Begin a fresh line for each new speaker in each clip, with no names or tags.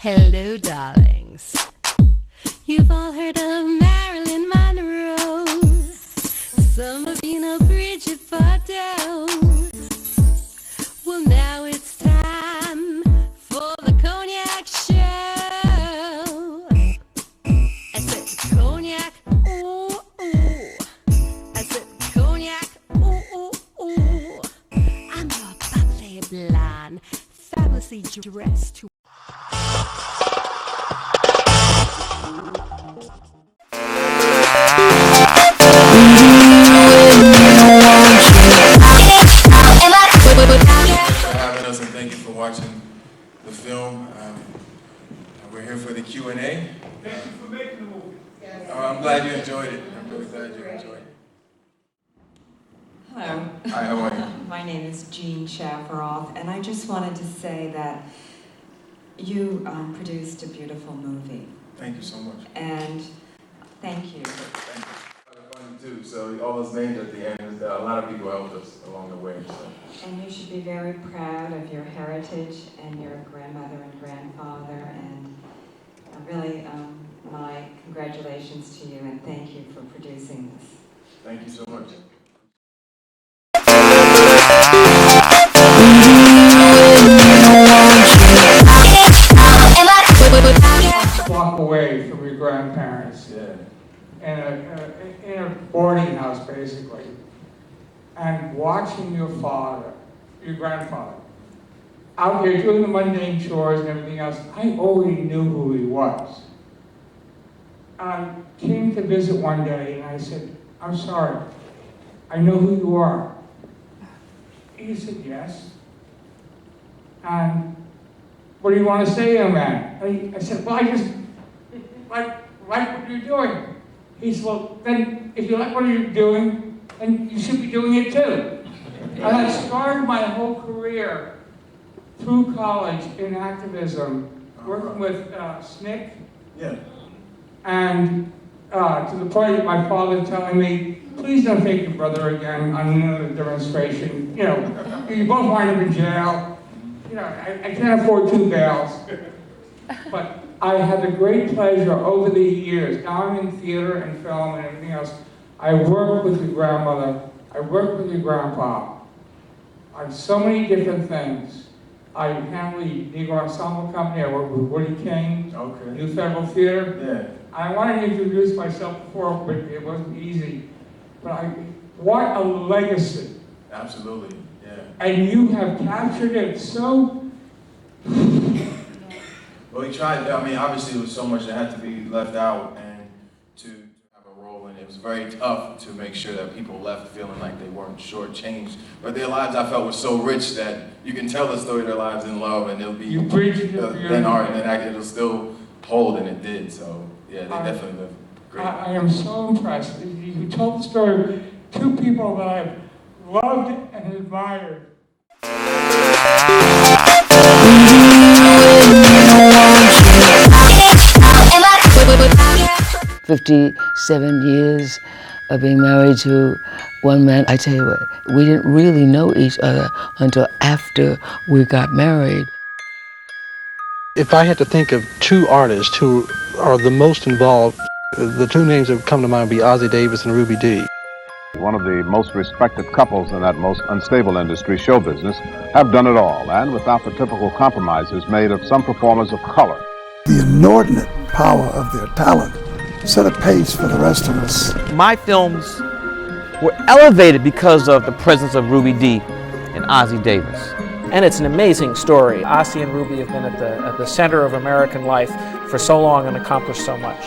Hello, darlings. You've all heard of Marilyn Monroe. Some of you know Bridget Bardot. Well, now it's time for the Cognac Show. I said cognac, ooh, ooh. I said cognac, ooh, ooh, ooh. I'm your bubbly blonde, fabulously dressed to
having us, and thank you for watching the film. We're here for the Q&A.
Thank you for making the movie.
I'm glad you enjoyed it. I'm really glad you enjoyed it.
Hello.
Hi, how are you?
My name is Jean Shafferoth, and I just wanted to say that you produced a beautiful movie.
Thank you so much.
And thank you.
Thank you. Fun too. So all those names at the end, a lot of people helped us along the way. So.
And you should be very proud of your heritage and your grandmother and grandfather. And really, my congratulations to you, and thank you for producing this.
Thank you so much.
Walk away from your grandparents.
Yeah.
In a boarding house, basically, and watching your father, your grandfather, out there doing the mundane chores and everything else. I already knew who he was. I came to visit one day, and I said, "I'm sorry, I know who you are." He said, "Yes." And what do you want to say, young man? I said, "Well, I just like what you're doing." He said, "Well, then, if you like what you're doing, then you should be doing it too." And I started my whole career through college in activism, working with SNCC.
Yeah.
And to the point of my father telling me, "Please don't take your brother again on another demonstration. You know, you both wind up in jail. You know, I can't afford 2 bails." But I had the great pleasure over the years, now I'm in theater and film and everything else, I worked with your grandmother, I worked with your grandpa on so many different things. I handled the Negro Ensemble Company, I worked with Woody King,
Okay.
New Federal Theater.
Yeah.
I wanted to introduce myself before, but it wasn't easy. But what a legacy.
Absolutely. Yeah.
And you have captured it so.
Well, we tried. I mean, obviously, there was so much that had to be left out, and to have a role in it was very tough to make sure that people left feeling like they weren't shortchanged. But their lives, I felt, were so rich that you can tell the story of their lives in love, and it'll be
You bridged it
then art, and then it'll still hold, and it did. So yeah, they definitely lived great.
I am so impressed. You told the story of 2 people that I've loved and admired.
57 years of being married to one man. I tell you what, we didn't really know each other until after we got married.
If I had to think of 2 artists who are the most involved, the 2 names that would come to mind would be Ossie Davis and Ruby Dee.
One of the most respected couples in that most unstable industry, show business, have done it all, and without the typical compromises made of some performers of color.
The inordinate power of their talent set a pace for the rest of us.
My films were elevated because of the presence of Ruby Dee and Ossie Davis.
And it's an amazing story. Ossie and Ruby have been at the center of American life for so long and accomplished so much.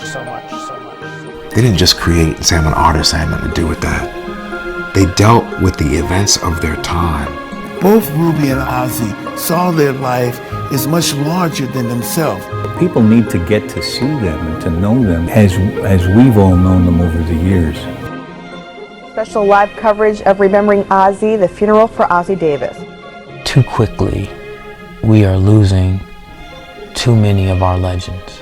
They didn't just create and say, "I'm an artist, I had nothing to do with that." They dealt with the events of their time.
Both Ruby and Ossie saw their life as much larger than themselves.
People need to get to see them and to know them as we've all known them over the years.
Special live coverage of Remembering Ossie, the funeral for Ossie Davis.
Too quickly, we are losing too many of our legends.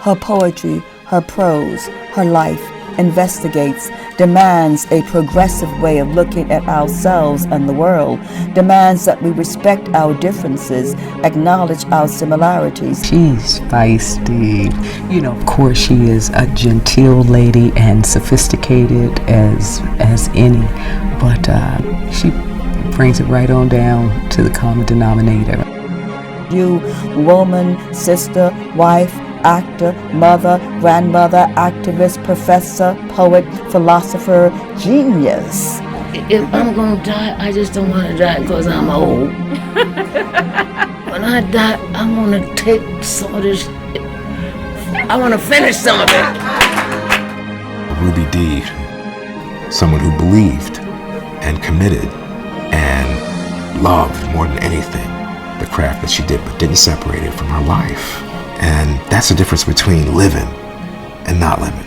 Her poetry, her prose, her life investigates, demands a progressive way of looking at ourselves and the world, demands that we respect our differences, acknowledge our similarities.
She's feisty. You know, of course she is a genteel lady and sophisticated as any, but she brings it right on down to the common denominator.
You, woman, sister, wife, actor, mother, grandmother, activist, professor, poet, philosopher, genius.
If I'm gonna die, I just don't want to die because I'm old. When I die, I want to take some of this. I want to finish some of it.
Ruby Dee, someone who believed and committed and loved more than anything the craft that she did, but didn't separate it from her life. And that's the difference between living and not living.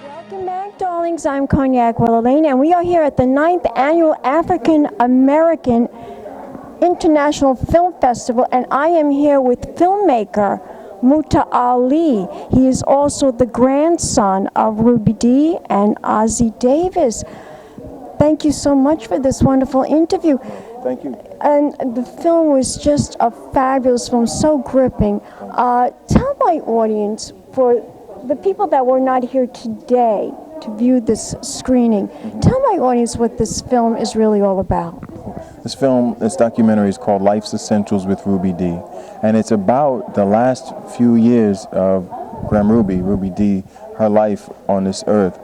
Welcome back, darlings. I'm Cognac Wellerlane, and we are here at the 9th Annual African American International Film Festival, and I am here with filmmaker Muta'Ali. He is also the grandson of Ruby Dee and Ossie Davis. Thank you so much for this wonderful interview.
Thank you.
And the film was just a fabulous film, so gripping. Tell my audience, for the people that were not here today to view this screening, tell my audience what this film is really all about.
This documentary is called Life's Essentials with Ruby Dee, and it's about the last few years of Ruby Dee, her life on this earth.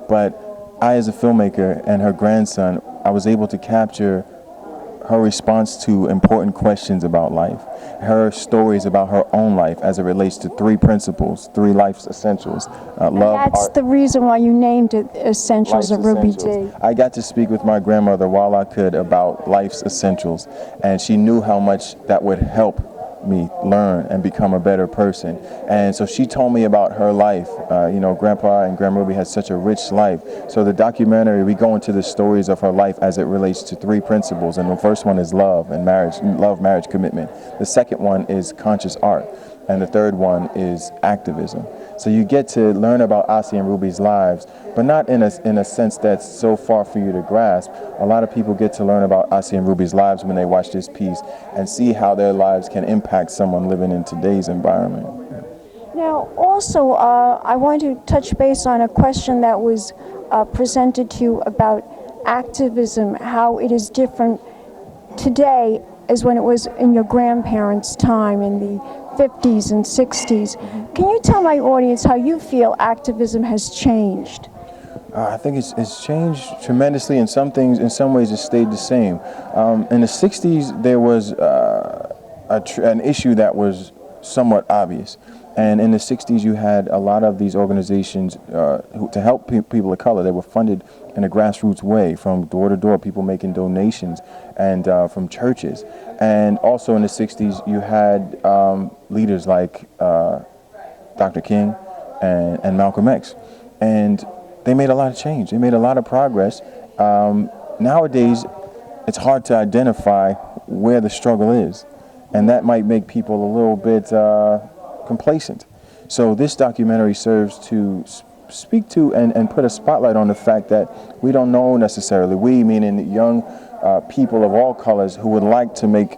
But I, as a filmmaker and her grandson, I was able to capture her response to important questions about life, her stories about her own life as it relates to three principles, three life's essentials. Love,
that's
art,
the reason why you named it Essentials of Ruby Dee.
I got to speak with my grandmother while I could about life's essentials, and she knew how much that would help me learn and become a better person. And so she told me about her life. You know, Grandpa and Grandma Ruby had such a rich life. So the documentary, we go into the stories of her life as it relates to three principles. And the first one is love and marriage, marriage, commitment. The second one is conscious art. And the third one is activism. So you get to learn about Ossie and Ruby's lives, but not in a sense that's so far for you to grasp. A lot of people get to learn about Ossie and Ruby's lives when they watch this piece and see how their lives can impact someone living in today's environment.
Now, also, I want to touch base on a question that was presented to you about activism, how it is different today as when it was in your grandparents' time in the 50s and 60s. Can you tell my audience how you feel activism has changed?
I think it's changed tremendously. In some things, in some ways, it stayed the same. In the 60s, there was an issue that was somewhat obvious. And in the 60s, you had a lot of these organizations to help people of color. They were funded in a grassroots way, from door to door, people making donations, and from churches. And also in the 60s, you had leaders like Dr. King and Malcolm X. And they made a lot of change. They made a lot of progress. Nowadays, it's hard to identify where the struggle is. And that might make people a little bit complacent. So this documentary serves to speak to and put a spotlight on the fact that we don't know necessarily, we meaning young people of all colors who would like to make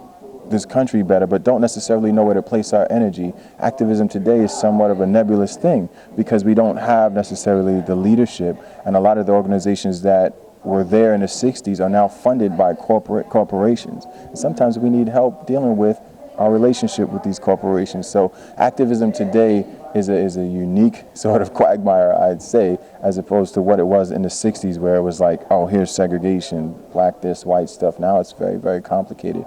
this country better but don't necessarily know where to place our energy. Activism today is somewhat of a nebulous thing because we don't have necessarily the leadership, and a lot of the organizations that were there in the 60s are now funded by corporations. And sometimes we need help dealing with our relationship with these corporations. So activism today is a unique sort of quagmire, I'd say, as opposed to what it was in the 60s, where it was like, oh, here's segregation, black this, white stuff. Now it's very, very complicated.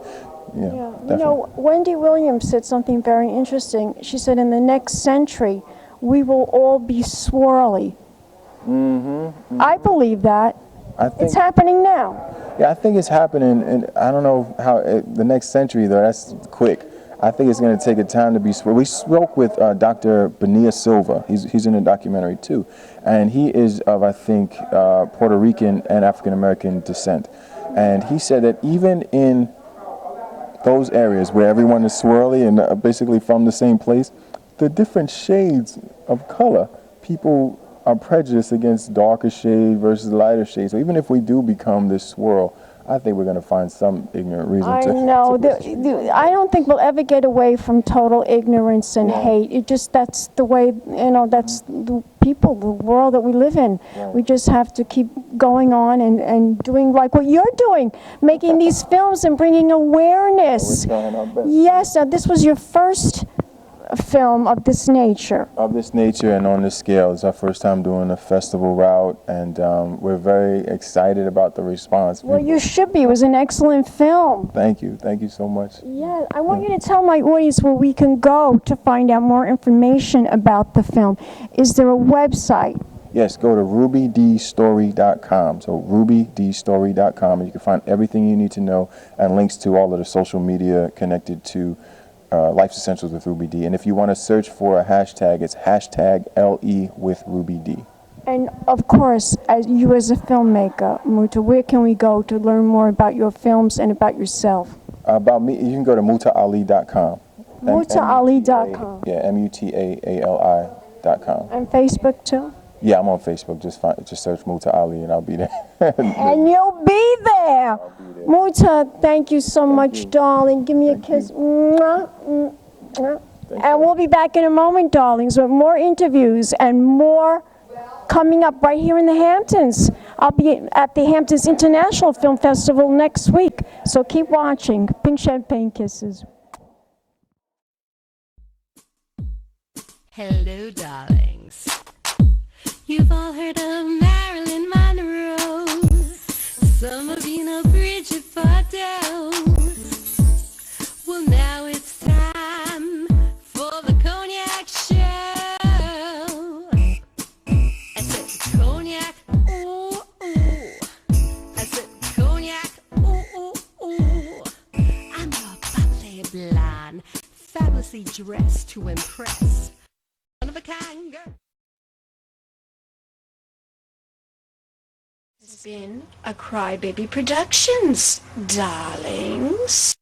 Yeah,
you know, Wendy Williams said something very interesting. She said, in the next century, we will all be swirly. I believe that. It's happening now.
Yeah, I think it's happening, and I don't know how the next century, though. That's quick. I think it's going to take a time to be. We spoke with Dr. Benia Silva. He's in the documentary too, and he is of, I think, Puerto Rican and African American descent, and he said that even in those areas where everyone is swirly and basically from the same place, the different shades of color
people are prejudiced against darker shade versus lighter shade. So even if we do become this swirl, I think we're going to find some ignorant reason
I
to...
know. I don't think we'll ever get away from total ignorance and hate. It just, that's the way, that's the people, the world that we live in. We just have to keep going on and doing like what you're doing, making these films and bringing awareness.
We're trying our best.
Yes, this was your first film of this nature.
Of this nature and on this scale. It's our first time doing a festival route, and we're very excited about the response.
Well, you should be. It was an excellent film.
Thank you so much.
Yeah, I want you to tell my audience where we can go to find out more information about the film. Is there a website?
Yes, go to rubydeestory.com. So rubydeestory.com, and you can find everything you need to know and links to all of the social media connected to Life's Essentials with Ruby Dee. And if you want to search for a hashtag, it's #LE with Ruby Dee.
And of course, as a filmmaker, Muta, where can we go to learn more about your films and about yourself?
About me, you can go to Muta'Ali.com.
Muta'Ali.com.
Yeah, MUTAALI.com.
And Facebook too?
Yeah, I'm on Facebook. Just search Muta'Ali and I'll be there.
And you'll be there. Muta, thank you so much, darling. Give me a kiss. Mwah, mwah. And we'll be back in a moment, darlings, with more interviews and more coming up right here in the Hamptons. I'll be at the Hamptons International Film Festival next week, so keep watching. Pink champagne kisses.
Hello, darlings. You've all heard of Marilyn Monroe. Some of you know Bridget Bardot. Well, now it's time for the Cognac Show. I said cognac, ooh, ooh. I said cognac, ooh, ooh, ooh. I'm your bubbly blonde, fabulously dressed to impress. One of a kind girl. This has been a Crybaby Productions, darlings.